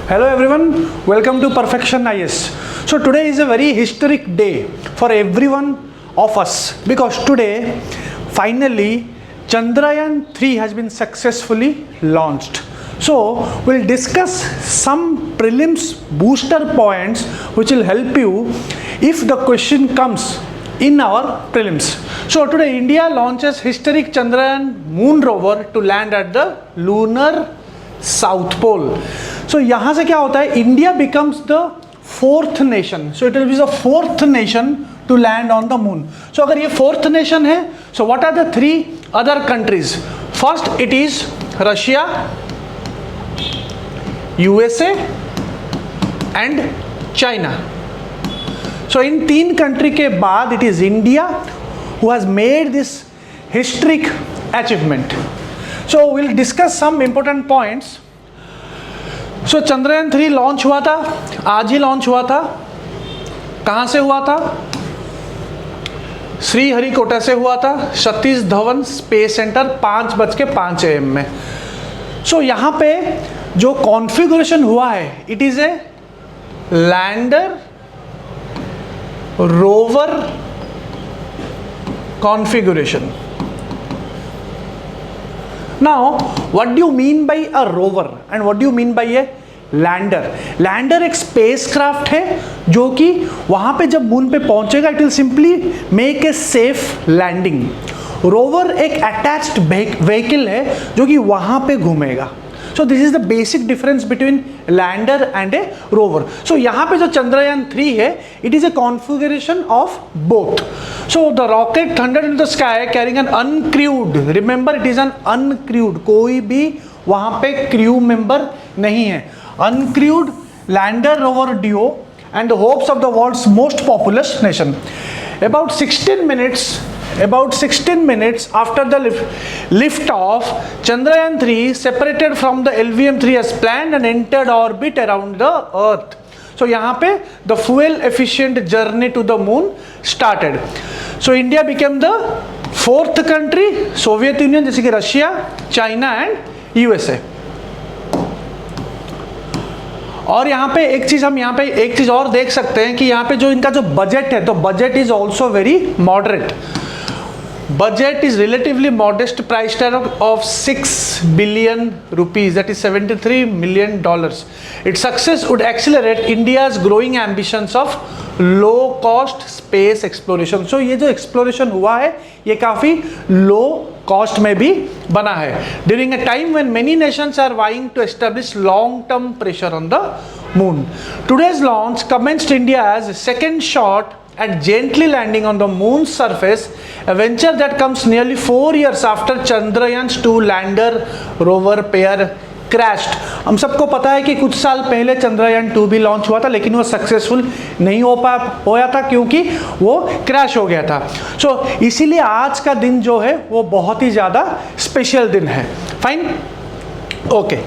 Hello everyone, welcome to Perfection IS. So today is a very historic day for everyone of us because today finally Chandrayaan 3 has been successfully launched. So we'll discuss some prelims booster points which will help you if the question comes in our prelims. So today India launches historic Chandrayaan moon rover to land at the lunar South Pole. So यहाँ से क्या होता है, India becomes the fourth nation. So it will be the fourth nation to land on the moon. So अगर ये fourth nation है, so what are the three other countries? First it is Russia, USA and China. So इन तीन country के बाद it is India who has made this historic achievement. So we'll discuss some important points. So Chandrayaan 3 launch हुआ था, आज ही launch हुआ था. कहाँ से हुआ था? श्रीहरिकोटा से हुआ था, Satish Dhawan space centre 5:05 AM में. सो यहाँ पे जो कॉन्फ़िगरेशन हुआ है, it is a lander rover configuration. Now, what do you mean by a rover and what do you mean by a lander? Lander एक स्पेसक्राफ्ट है जो कि वहाँ पे जब मून पे पहुँचेगा it will simply make a safe landing. Rover एक अटैच्ड व्हीकल है जो कि वहाँ पे घूमेगा. So this is the basic difference between lander and a rover. So यहाँ पे जो चंद्रयान 3 है, it is a configuration of both. So the rocket thundered in the sky carrying an uncrewed. Remember it is an uncrewed, कोई भी वहाँ पे crew member नहीं है. Uncrewed lander rover duo and the hopes of the world's most populous nation. About 16 minutes after the lift off, Chandrayaan 3 separated from the LVM-3 as planned and entered orbit around the Earth. So यहाँ पे the fuel efficient journey to the moon started. So India became the fourth country, Soviet Union जैसे कि Russia, China and USA. और यहाँ पे एक चीज़ और देख सकते हैं कि यहाँ पे जो इनका जो बजट है, तो budget is also very moderate. Budget is relatively modest, price tag of 6 billion rupees, that is $73 million. Its success would accelerate India's growing ambitions of low cost space exploration. So ये जो exploration हुआ है ये काफ़ी low cost में भी बना है during a time when many nations are vying to establish long term pressure on the moon. Today's launch commenced India's second shot at gently landing on the moon's surface, a venture that comes nearly 4 years after Chandrayaan's 2 lander rover pair crashed. हम सबको पता है कि कुछ साल पहले चंद्रयान 2 भी launch हुआ था, लेकिन वो सक्सेसफुल नहीं होया था क्योंकि वो क्रैश हो गया था. सो इसीलिए आज का दिन जो है वो बहुत ही ज़्यादा स्पेशल दिन है. Fine, okay.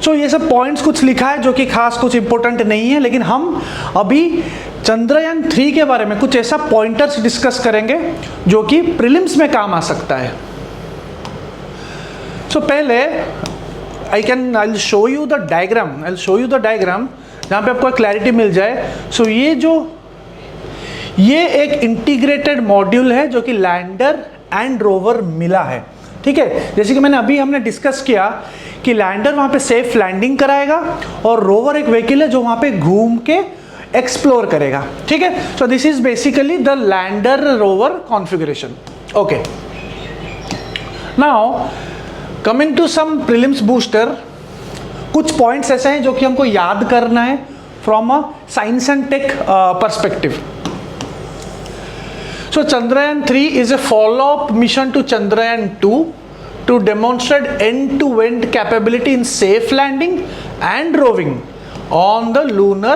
सो ये सब पॉइंट्स कुछ लिखा है जो कि खास कुछ इंपॉर्टेंट नहीं है, लेकिन हम अभी चंद्रयान 3 के बारे में कुछ ऐसा पॉइंटर्स डिस्कस करेंगे जो कि प्रीलिम्स में काम आ सकता है. सो पहले I will show you the diagram जहाँ पे आपको क्लैरिटी मिल जाए. सो ये एक इंटीग्रेटेड मॉड्यूल है जो कि लैंडर एंड रोवर मिला है. ठीक है, जैसे कि हमने डिस्कस किया कि लैंडर वहाँ पे सेफ लैंडिंग कराएगा और रोवर एक व्हीकल है जो वहाँ पे घूम के एक्सप्लोर करेगा. ठीक है, so this is basically the lander rover configuration. Okay, now coming to some prelims booster. कुछ पॉइंट्स ऐसे हैं जो कि हमको याद करना है from a science and tech perspective. So Chandrayaan 3 is a follow-up mission to Chandrayaan 2 to demonstrate end-to-end capability in safe landing and roving on the lunar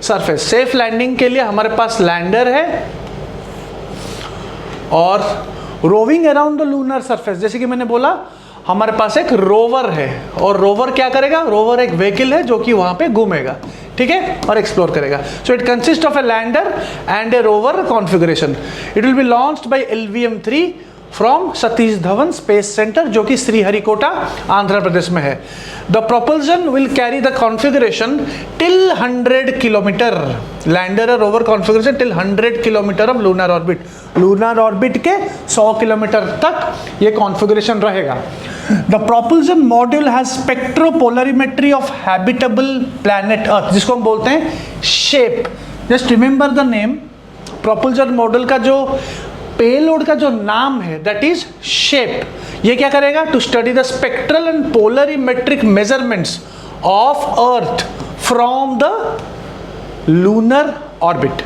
surface. Safe landing के लिए हमारे पास लैंडर है और roving around the lunar surface जैसे कि मैंने बोला हमारे पास एक रोवर है. और रोवर क्या करेगा? रोवर एक व्हीकल है जो कि वहाँ पे घूमेगा. ठीक है, और एक्सप्लोर करेगा. So it consist of a lander and a rover configuration. It will be launched by LVM-3 from Satish Dhawan space centre जो कि श्रीहरिकोटा आंध्र प्रदेश में है। The propulsion will carry the configuration till 100 kilometre, lander और rover configuration till 100 kilometre of lunar orbit, lunar orbit के 100 kilometre तक ये configuration रहेगा। The propulsion module has spectropolarimetry of habitable planet Earth, जिसको हम बोलते हैं shape. Just remember the name. Propulsion module का जो पेलोड का जो नाम है दैट इज शेप। ये क्या करेगा? To study the spectral and polarimetric measurements of Earth from the lunar orbit.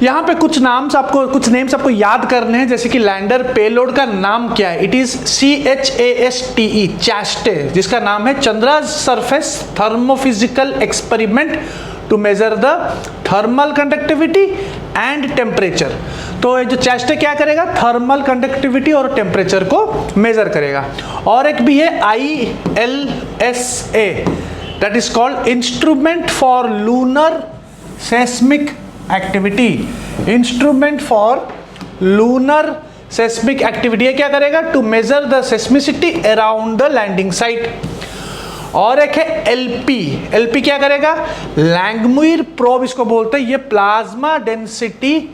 यहाँ पे कुछ नेम्स आपको याद करने हैं, जैसे कि लैंडर पेलोड का नाम क्या है? इट इज CHASTE, चैस्टे, जिसका नाम है Chandra surface thermophysical experiment to measure the thermal conductivity and temperature. तो ये जो चैस्टे क्या करेगा? थर्मल कंडक्टिविटी और टेम्परेचर को मेजर करेगा। और एक भी है ILSA, that is called instrument for lunar seismic activity. Instrument for lunar seismic activity ये क्या करेगा? To measure the seismicity around the landing site. और एक है LP क्या करेगा? लैंगमुइर प्रोब इसको बोलते हैं। ये प्लाज्मा डेंसिटी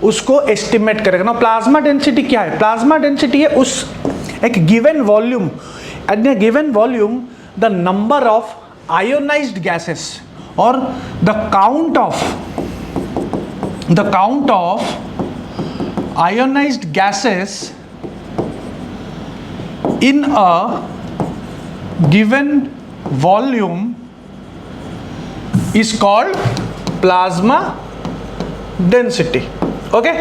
उसको एस्टिमेट करेगा ना। प्लाज्मा डेंसिटी क्या है? प्लाज्मा डेंसिटी है उस एक given volume, at a given volume the number of ionized gases और the count of ionized gases in a given volume is called plasma density. Okay,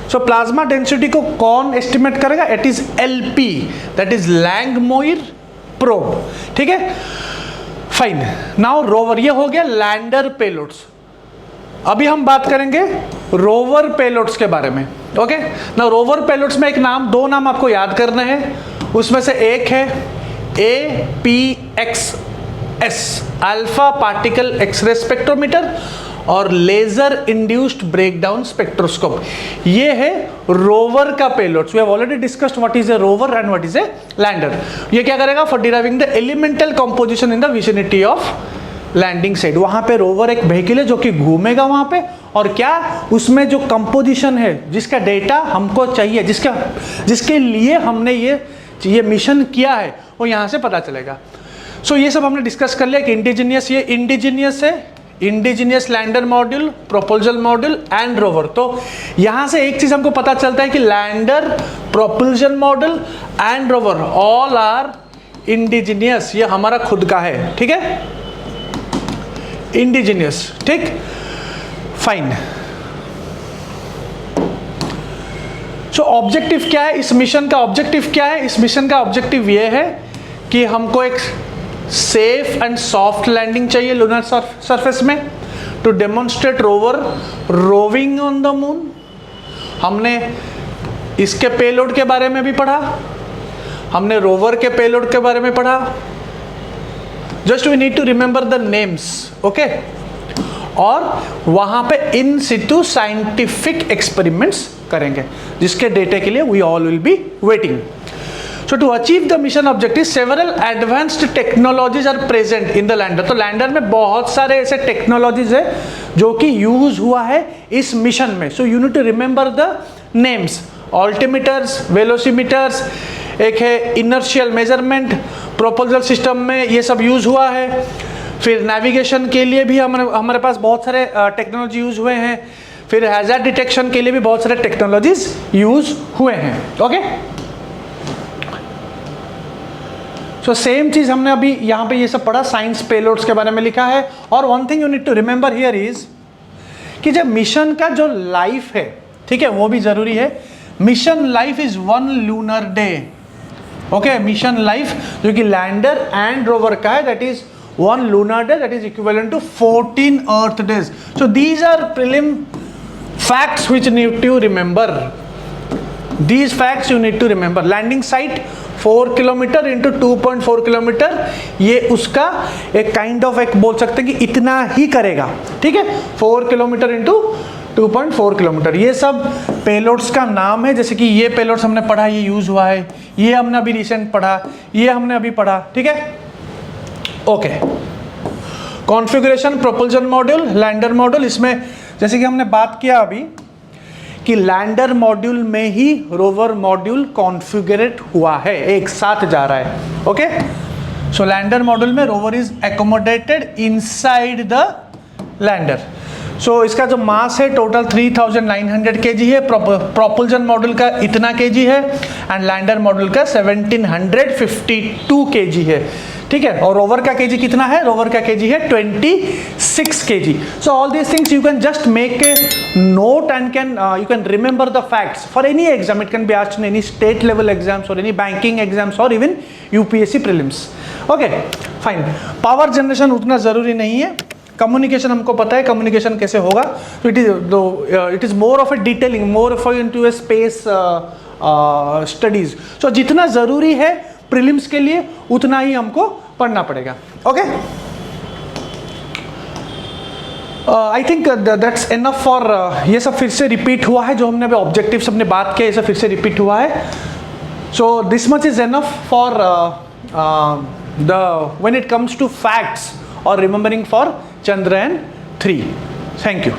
so plasma density को कौन estimate करेगा? It is LP, that is Langmuir probe. ठीक है, fine. Now rover, ये हो गया lander payloads. अभी हम बात करेंगे रोवर पेलोड्स के बारे में। ओके ना, रोवर पेलोड्स में दो नाम आपको याद करने हैं। उसमें से एक है APXS, alpha particle x-ray spectrometer, और लेजर इंड्यूस्ड ब्रेकडाउन स्पेक्ट्रोस्कोप। ये है रोवर का payloads. We have already discussed what is a rover and what is a lander. ये क्या करेगा? For deriving the elemental composition in the vicinity of landing side. वहां पे rover एक vehicle है जो कि घूमेगा वहां पे, और क्या उसमें जो कंपोजिशन है जिसका डेटा हमको चाहिए, जिसके लिए हमने ये मिशन किया है, वो यहाँ से पता चलेगा। सो ये सब हमने डिस्कस कर लिया कि इंडिजीनियस है, indigenous lander module, propulsion module and rover. तो यहाँ से एक चीज हमको पता चलता है कि lander, propulsion module and rover all are indigenous. ये हमारा खुद का है। ठीक है, इंडिजीनियस। ठीक, फाइन। सो ऑब्जेक्टिव क्या है इस मिशन का? ऑब्जेक्टिव क्या है इस मिशन का? ऑब्जेक्टिव ये है कि हमको एक सेफ एंड सॉफ्ट लैंडिंग चाहिए लूनर सरफेस में, to demonstrate rover roving on the moon. हमने इसके पेलोड के बारे में भी पढ़ा, हमने रोवर के पेलोड के बारे में पढ़ा। Just we need to remember the names. Okay, और वहां पे इन सिटू साइंटिफिक एक्सपेरिमेंट्स करेंगे, जिसके डेटे के लिए we all will be waiting. So to achieve the mission objective several advanced technologies are present in the lander. तो लैंडर में बहुत सारे ऐसे टेक्नोलॉजीज है जो कि यूज हुआ है इस मिशन में। So you need to remember the names. Altimeters, velocimeters, एक है इनर्शियल मेजरमेंट, प्रोपल्जन सिस्टम में ये सब यूज हुआ है। फिर नेविगेशन के लिए भी हमारे पास बहुत सारे टेक्नोलॉजी यूज हुए हैं। फिर हैजार्ड डिटेक्शन के लिए भी बहुत सारे टेक्नोलॉजीज यूज हुए हैं। ओके, सो सेम चीज हमने अभी यहाँ पे ये सब पढ़ा, साइंस पेलोड्स के बारे में लिखा है। और one thing you need to remember here is कि जब मिशन का जो लाइफ है, ठीक है, वो भी जरूरी है। Mission life is 1 lunar day. Okay, mission life जो कि लैंडर एंड रोवर का है, that is 1 lunar day, that is equivalent to 14 earth days. So these are prelim facts which you need to remember. These facts you need to remember. Landing site 4 kilometre into 2.4 kilometre, ये उसका एक kind of एक बोल सकते हैं कि इतना ही करेगा। ठीक है, 4 किलोमीटर इंटू 2.4 किलोमीटर। ये सब पेलोड्स का नाम है, जैसे कि ये पेलोड्स हमने पढ़ा, ये यूज हुआ है, ये हमने अभी रिसेंट पढ़ा, ये हमने अभी पढ़ा, ठीक है। Okay, configuration, propulsion module, lander module. इसमें जैसे कि हमने बात किया अभी कि लैंडर मॉड्यूल में ही रोवर मॉड्यूल कॉन्फ़िगरेट हुआ है, एक साथ जा रहा है। ओके, सो लैंडर मॉड्यूल में rover is accommodated inside the lander. So इसका जो मास है टोटल 3900 kg है, प्रोपल्शन मॉड्यूल का इतना kg है, एंड लैंडर मॉड्यूल का 1752 kg है, ठीक है। और रोवर का kg कितना है? रोवर का kg है 26 kg। So all these things you can just make a note and can you can remember the facts for any exam. It can be asked in any state level exams और any banking exams और even UPSC prelims. Okay fine. Power generation उतना जरूरी नहीं है, communication हमको पता है communication कैसे होगा। तो it is more of a detailing, more of into a space studies. So जितना जरूरी है प्रीलिम्स के लिए उतना ही हमको पढ़ना पड़ेगा। Okay, I think that's enough for, ये सब फिर से रिपीट हुआ है, जो हमने अभी ऑब्जेक्टिव्स हमने बात किया, ये सब फिर से रिपीट हुआ है। So this much is enough for the when it comes to facts और remembering for Chandrayaan 3. Thank you.